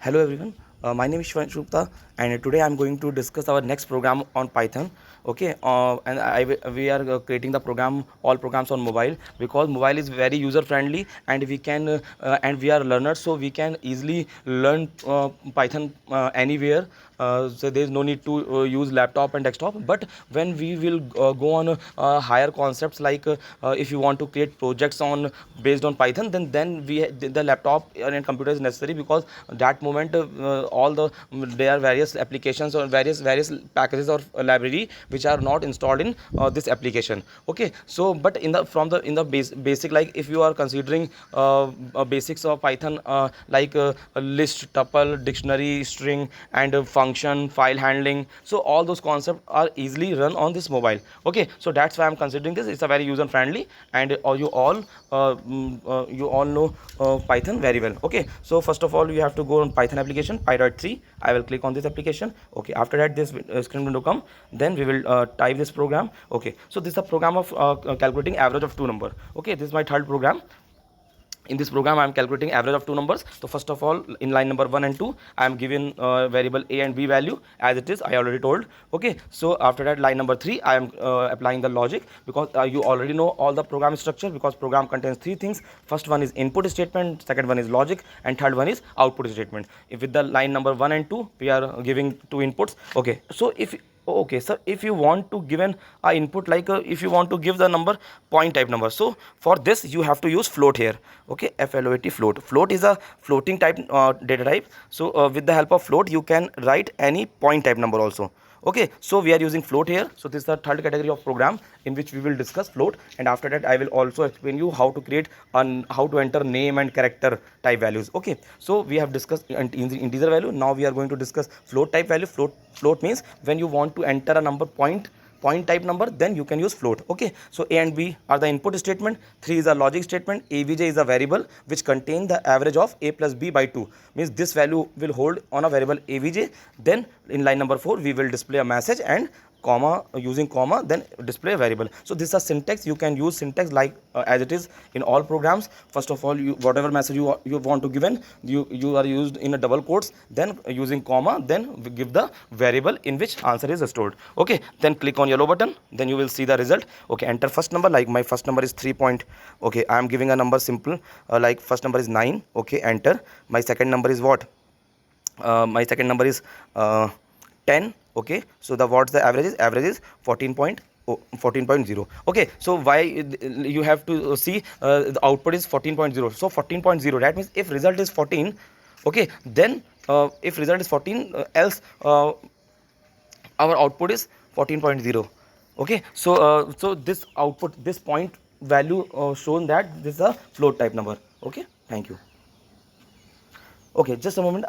Hello everyone, my name is Shwan Shukta and today I'm going to discuss our next program on Python. Okay, we are creating the program, all programs on mobile, because mobile is very user friendly and we can and we are learners, so we can easily learn Python anywhere. So there is no need to use laptop and desktop. But when we will go on higher concepts, like if you want to create projects on based on Python, then the laptop and computer is necessary, because that moment all the there are various applications or various packages or library which are not installed in this application. Okay, so but in the from the in the basic, like if you are considering basics of Python, like a list, tuple, dictionary, string, and function, file handling, so all those concepts are easily run on this mobile. Okay, so that's why I'm considering this. It's a very user friendly, and you all know Python very well. Okay, so first of all you have to go on Python application py.3. I will click on this application. Okay, after that this screen window come, then we will type this program. Okay, so this is a program of calculating average of two number. Okay, this is my third program. In this program I am calculating average of two numbers. So first of all, in line number 1 and 2, I am given variable a and b value as it is, I already told. Okay, so after that, line number 3, I am applying the logic, because you already know all the program structure, because program contains three things. First one is input statement, second one is logic, and third one is output statement. If with the line number 1 and 2 we are giving two inputs. Okay, so okay sir, if you want to give an input, like if you want to give the number point type number, so for this you have to use float here. Okay, float. Float is a floating type data type. So with the help of float you can write any point type number also. Okay, so we are using float here. So this is the third category of program in which we will discuss float, and after that I will also explain you how to create and how to enter name and character type values. Okay, so we have discussed integer value. Now we are going to discuss float type value. Float means when you want to enter a number point type number, then you can use float. Okay, so a and b are the input statement, 3 is a logic statement, avj is a variable which contain the average of a plus b by 2, means this value will hold on a variable avj. Then in line number 4 we will display a message, and comma, using comma, then display a variable. So this is a syntax. You can use syntax like as it is in all programs. First of all, you whatever message you want to given, you are used in a double quotes, then using comma, then give the variable in which answer is stored. Okay, then click on yellow button, then you will see the result. Okay, enter first number, like my first number is 3 point. Okay, I am giving a number simple, like first number is 9. Okay, enter. My second number is what? My second number is 10. Okay, so the what's the average is 14.0. Okay, so why you have to see the output is 14.0. so 14.0, that means if result is 14. Okay, then if result is 14, else our output is 14.0. Okay, so this output, this point value shown that this is a float type number. Okay, thank you. Okay, just a moment.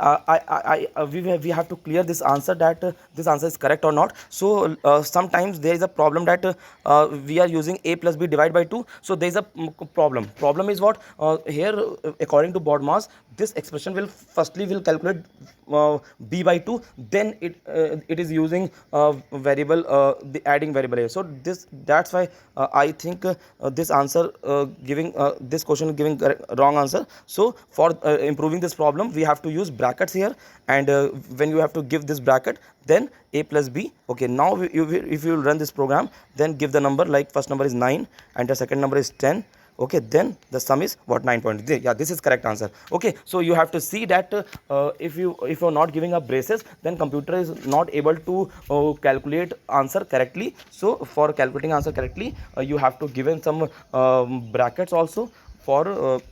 We have to clear this answer, that this answer is correct or not. So sometimes there is a problem that we are using a plus b divided by 2. So there is a problem is what, here according to BODMAS, this expression will firstly will calculate b by 2, then it is using variable, the adding variable here. So that's why I think this answer giving this question giving wrong answer. So for improving this problem, we have to use brackets here, and when you have to give this bracket, then a plus b. Okay, now if you run this program, then give the number, like first number is 9 and the second number is 10. Okay, then the sum is what, 9.0. Yeah, this is correct answer. Okay, so you have to see that if you're not giving a braces, then computer is not able to calculate answer correctly. So for calculating answer correctly, you have to given some brackets also for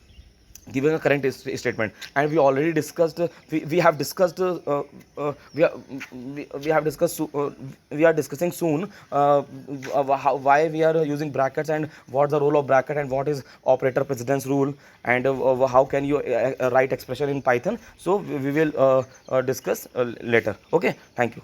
giving a current statement. And we already discussed, we have discussed we have discussed we are discussing soon why we are using brackets, and what the role of bracket, and what is operator precedence rule, and how can you write expression in Python. So we will discuss later. Okay, thank you.